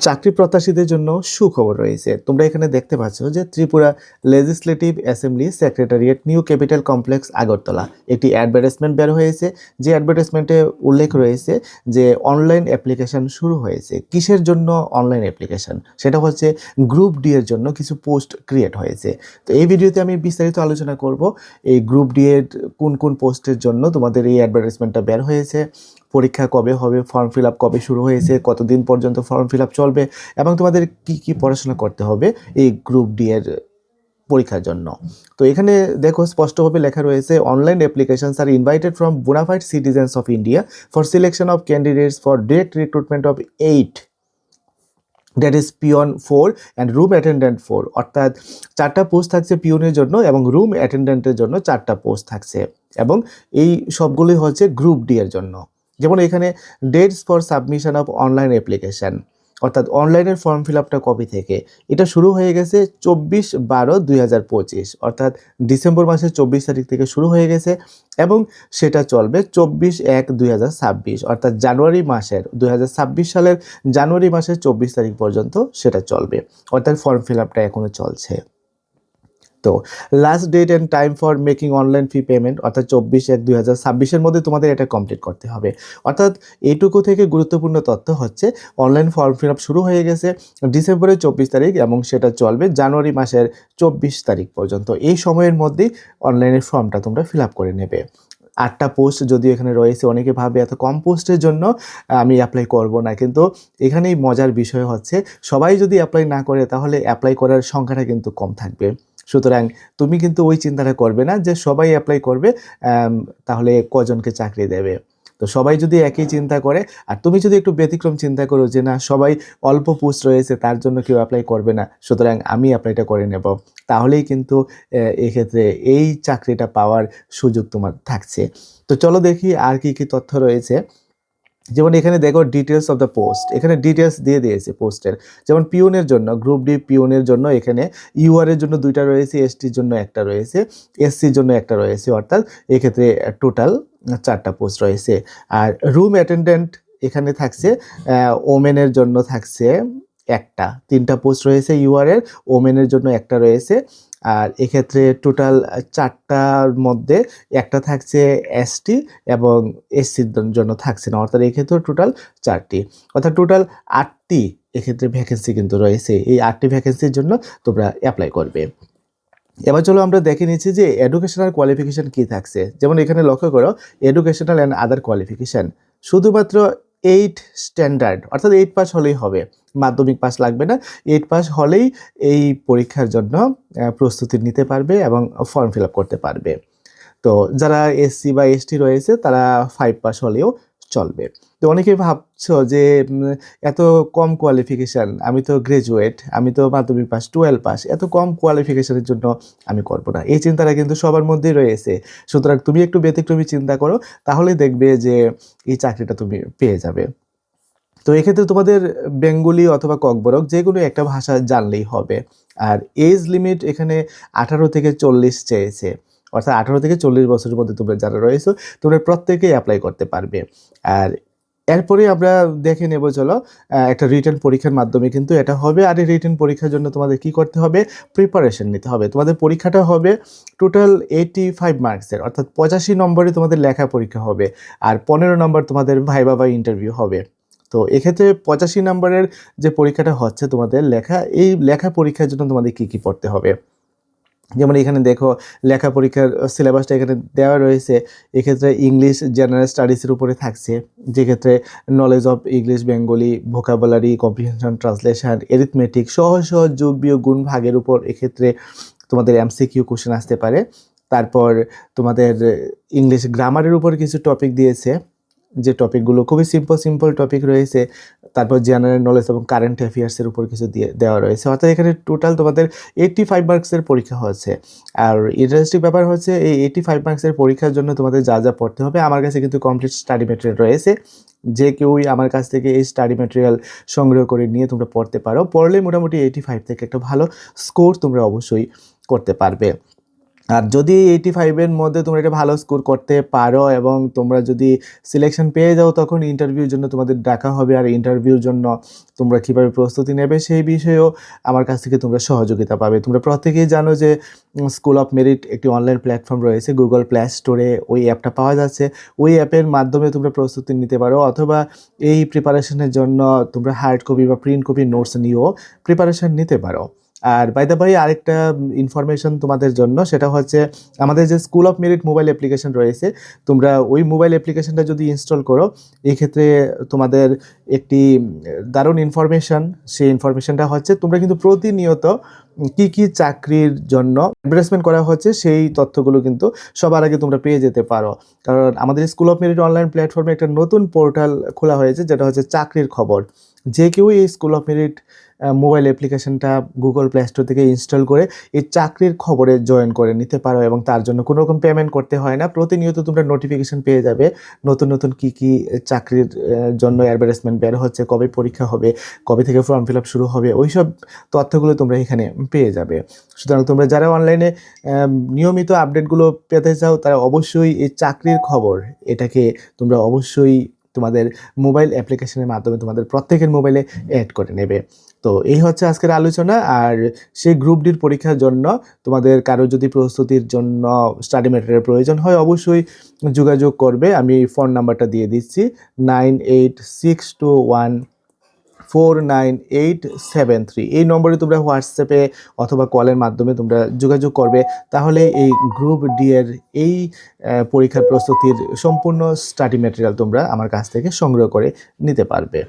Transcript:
চাকরি প্রত্যাশীদের জন্য সুখবর রয়েছে। তোমরা এখানে দেখতে পাচ্ছ যে Tripura legislative assembly secretariat new capital complex Agartala একটি অ্যাডভার্টাইজমেন্ট বের হয়েছে। যে অ্যাডভার্টাইজমেন্টে উল্লেখ রয়েছে যে অনলাইন অ্যাপ্লিকেশন শুরু হয়েছে। কিসের জন্য অনলাইন অ্যাপ্লিকেশন? সেটা হচ্ছে গ্রুপ ডি এর জন্য কিছু পোস্ট ক্রিয়েট হয়েছে। তো এই ভিডিওতে আমি বিস্তারিত আলোচনা করব এই গ্রুপ ডি এর কোন কোন পোস্টের জন্য তোমাদের এই অ্যাডভার্টাইজমেন্টটা বের হয়েছে, পরীক্ষা কবে হবে, ফর্ম ফিল আপ কবে শুরু হয়েছে, কতদিন পর্যন্ত ফর্ম ফিল আপ চলবে এবং তোমাদের কি কি পড়াশোনা করতে হবে এই গ্রুপ ডি এর পরীক্ষার জন্য। তো এখানে দেখো স্পষ্টভাবে লেখা রয়েছে online applications are invited from bonafide citizens of India for selection of candidates for direct recruitment of 8 that is peon 4 and room attendant 4। অর্থাৎ 4টা পোস্ট থাকছে পিওনের জন্য এবং রুম অ্যাটেন্ডেন্টের জন্য 4টা পোস্ট থাকছে এবং এই সবগুলোই হচ্ছে গ্রুপ ডি এর জন্য। যেমন এখানে dates for submission of online application, অর্থাৎ অনলাইনের ফর্ম ফিল আপটা কবে থেকে? এটা শুরু হয়ে গেছে 24/12/2025, অর্থাৎ ডিসেম্বর মাসের 24 তারিখ থেকে শুরু হয়ে গেছে এবং সেটা চলবে 24/1/2026, অর্থাৎ জানুয়ারি মাসের 2026 সালের জানুয়ারি মাসের 24 তারিখ পর্যন্ত সেটা চলবে। অর্থাৎ ফর্ম ফিল আপটা এখনও চলছে। তো last date and time for making online fee payment, অর্থাৎ 24/1/2026 মধ্যে তোমাদের এটা কমপ্লিট করতে হবে। অর্থাৎ এইটুকু থেকে গুরুত্বপূর্ণ তথ্য হচ্ছে অনলাইন ফর্ম ফিল আপ শুরু হয়ে গেছে ডিসেম্বরের 24 তারিখ এবং সেটা চলবে জানুয়ারি মাসের 24 তারিখ পর্যন্ত। এই সময়ের মধ্যেই অনলাইনের ফর্মটা তোমরা ফিল আপ করে নেবে। 8টা পোস্ট যদিও এখানে রয়েছে, অনেকে ভাবে এত কম পোস্টের জন্য আমি অ্যাপ্লাই করব না, কিন্তু এখানেই মজার বিষয় হচ্ছে সবাই যদি অ্যাপ্লাই না করে তাহলে অ্যাপ্লাই করার সংখ্যাটা কিন্তু কম থাকবে। সুতরাং তুমি কিন্তু ওই চিন্তাটা করবে না যে সবাই অ্যাপ্লাই করবে তাহলে কজনকে চাকরি দেবে। তো সবাই যদি একই চিন্তা করে আর তুমি যদি একটু ব্যতিক্রম চিন্তা করো যে না সবাই অল্প পোস্ট রয়েছে তার জন্য কেউ অ্যাপ্লাই করবে না, সুতরাং আমি অ্যাপ্লাইটা করে নেব, তাহলেই কিন্তু এক্ষেত্রে এই চাকরিটা পাওয়ার সুযোগ তোমার থাকছে। তো চলো দেখি আর কি কি তথ্য রয়েছে। যেমন এখানে দেখো ডিটেলস অফ দ্য পোস্ট, এখানে ডিটেলস দিয়ে দিয়েছে পোস্টের। যেমন পিওনের জন্য গ্রুপ ডি পিওনের জন্য এখানে ইউআর এর জন্য 2টা রয়েছে, এসটির জন্য একটা রয়েছে, এসসির জন্য একটা রয়েছে, অর্থাৎ এক্ষেত্রে টোটাল 4টা পোস্ট রয়েছে। আর রুম অ্যাটেন্ডেন্ট এখানে থাকছে ওমেনের জন্য থাকছে একটা, 3টা পোস্ট রয়েছে ইউআর এর, ওমেনের জন্য একটা রয়েছে। আর এক্ষেত্রে টোটাল 4টার মধ্যে একটা থাকছে এসটি এবং এসসির জন্য থাকছে না, অর্থাৎ এক্ষেত্রে টোটাল 4টি, অর্থাৎ টোটাল 8টি এক্ষেত্রে ভ্যাকেন্সি কিন্তু রয়েছে। এই 8টি ভ্যাকেন্সির জন্য তোমরা অ্যাপ্লাই করবে। এবার চলো আমরা দেখে নিচ্ছি যে এডুকেশনাল কোয়ালিফিকেশান কী থাকছে। যেমন এখানে লক্ষ্য করো এডুকেশনাল অ্যান্ড আদার কোয়ালিফিকেশান, শুধুমাত্র 8 স্ট্যান্ডার্ড, অর্থাৎ 8 পাস হলেই হবে, মাধ্যমিক পাস লাগবে না, 8 পাস হলেই এই পরীক্ষার জন্য প্রস্তুতি নিতে পারবে এবং ফর্ম ফিল আপ করতে পারবে। তো যারা এসসি বা এসটি রয়েছে তারা 5 পাস হলেও চলবে। তো অনেকেই ভাবছো যে এত কম কোয়ালিফিকেশান, আমি তো গ্র্যাজুয়েট, আমি তো মাধ্যমিক পাস 12 পাস, এত কম কোয়ালিফিকেশানের জন্য আমি করব না। এই চিন্তাটা কিন্তু সবার মধ্যেই রয়েছে। সুতরাং তুমি একটু ব্যতিক্রমী চিন্তা করো, তাহলে দেখবে যে এই চাকরিটা তুমি পেয়ে যাবে। তো এক্ষেত্রে তোমাদের বেঙ্গলি অথবা ককবরক যে কোনো একটা ভাষা জানলেই হবে। আর এজ লিমিট এখানে 18 থেকে 40 চেয়েছে, অর্থাৎ 18 থেকে 40 বছরের মধ্যে তোমরা যারা রয়েছো তোমরা প্রত্যেকেই অ্যাপ্লাই করতে পারবে। আর এরপরে আমরা দেখে নেব চলো একটা রিটেন পরীক্ষার মাধ্যমে কিন্তু এটা হবে। আর এই রিটেন পরীক্ষার জন্য তোমাদের কি করতে হবে? প্রিপারেশন নিতে হবে। তোমাদের পরীক্ষাটা হবে টোটাল 85 মার্কসের, অর্থাৎ 85 নম্বরে তোমাদের লেখা পরীক্ষা হবে আর 15 নম্বর তোমাদের ভাইবা বা ইন্টারভিউ হবে। তো এক্ষেত্রে 85 নম্বরের যে পরীক্ষাটা হচ্ছে তোমাদের লেখা, এই লেখা পরীক্ষার জন্য তোমাদের কী কী পড়তে হবে। যেমন এখানে দেখো লেখা পরীক্ষার সিলেবাসটা এখানে দেওয়া রয়েছে। এক্ষেত্রে ইংলিশ জেনারেল স্টাডিজের উপরে থাকছে, যেক্ষেত্রে knowledge of English Bengali, vocabulary, comprehension, translation, arithmetic, সহজ সহজ যোগ বিয়োগ গুণ ভাগের উপর এক্ষেত্রে তোমাদের এমসিকিউ কোশ্চেন আসতে পারে। তারপর তোমাদের ইংলিশ গ্রামারের উপর কিছু টপিক দিয়েছে, যে টপিকগুলো খুবই সিম্পল টপিক রয়েছে। তারপর জেনারেল নলেজ এবং কারেন্ট অ্যাফেয়ার্সের উপর কিছু দেওয়া রয়েছে, অর্থাৎ এখানে টোটাল তোমাদের 85 মার্কসের পরীক্ষা হচ্ছে। আর ইন্টারেস্টিং ব্যাপার হচ্ছে এই 85 মার্কসের পরীক্ষার জন্য তোমাদের যা যা পড়তে হবে, আমার কাছে কিন্তু কমপ্লিট স্টাডি ম্যাটেরিয়াল রয়েছে। যে কেউই আমার কাছ থেকে এই স্টাডি ম্যাটেরিয়াল সংগ্রহ করে নিয়ে তোমরা পড়তে পারো, পড়লে মোটামুটি 85 থেকে একটা ভালো স্কোর তোমরা অবশ্যই করতে পারবে। আর যদি 85-এর মধ্যে তোমরা এটা ভালো স্কোর করতে পারো এবং তোমরা যদি সিলেকশন পেয়ে যাও, তখন ইন্টারভিউর জন্য তোমাদের ডাকা হবে। আর ইন্টারভিউর জন্য তোমরা কীভাবে প্রস্তুতি নেবে সেই বিষয়েও আমার কাছ থেকে তোমরা সহযোগিতা পাবে। তোমরা প্রত্যেকেই জানো যে স্কুল অফ মেরিট একটি অনলাইন প্ল্যাটফর্ম রয়েছে, গুগল প্লে স্টোরে ওই অ্যাপটা পাওয়া যাচ্ছে। ওই অ্যাপের মাধ্যমে তোমরা প্রস্তুতি নিতে পারো, অথবা এই প্রিপারেশনের জন্য তোমরা হার্ড কপি বা প্রিন্ট কপি নোটস নিয়েও প্রিপারেশন নিতে পারো। আর বাই দ্য বাই আরেকটা ইনফরমেশন তোমাদের জন্য, সেটা হচ্ছে আমাদের যে school of merit mobile application রয়েছে, তোমরা ওই মোবাইল অ্যাপ্লিকেশনটা যদি ইনস্টল করো, এই ক্ষেত্রে তোমাদের একটি দারুণ ইনফরমেশন, সেই ইনফরমেশনটা হচ্ছে তোমরা কিন্তু প্রতিনিয়ত কি কি চাকরির জন্য অ্যাডভার্টাইজমেন্ট করা হচ্ছে সেই তথ্যগুলো কিন্তু সবার আগে তোমরা পেয়ে যেতে পারো। কারণ আমাদের স্কুল অফ মেরিট অনলাইন প্ল্যাটফর্মে একটা নতুন পোর্টাল খোলা হয়েছে, যেটা হচ্ছে চাকরির খবর। যে কেউ এই স্কুল অফ মেরিট মোবাইল অ্যাপ্লিকেশনটা গুগল প্লে স্টোর থেকে ইনস্টল করে এই চাকরির খবরে জয়েন করে নিতে পারো, এবং তার জন্য কোনো রকম পেমেন্ট করতে হয় না। প্রতিনিয়ত তোমরা নোটিফিকেশন পেয়ে যাবে নতুন নতুন কী কী চাকরির জন্য অ্যাডভার্টাইজমেন্ট বের হচ্ছে, কবে পরীক্ষা হবে, কবে থেকে ফর্ম ফিল আপ শুরু হবে, ওই সব তথ্যগুলো তোমরা এখানে পেয়ে যাবে। সুতরাং তোমরা যারা অনলাইনে নিয়মিত আপডেটগুলো পেতে চাও, তারা অবশ্যই এই চাকরির খবর এটাকে তোমরা অবশ্যই তোমাদের মোবাইল অ্যাপ্লিকেশনের মাধ্যমে তোমাদের প্রত্যেকের মোবাইলে অ্যাড করে নেবে। তো এই হচ্ছে আজকের আলোচনা। আর সেই গ্রুপ ডির পরীক্ষার জন্য তোমাদের কারো যদি প্রস্তুতির জন্য স্টাডি ম্যাটেরিয়াল প্রয়োজন হয়, অবশ্যই যোগাযোগ করবে। আমি ফোন নাম্বারটা দিয়ে দিচ্ছি, 9862149873। এই নম্বরে তোমরা হোয়াটসঅ্যাপে অথবা কলের মাধ্যমে তোমরা যোগাযোগ করবে, তাহলে এই গ্রুপ ডি এর এই পরীক্ষার প্রস্তুতির সম্পূর্ণ স্টাডি ম্যাটেরিয়াল তোমরা আমার কাছ থেকে সংগ্রহ করে নিতে পারবে।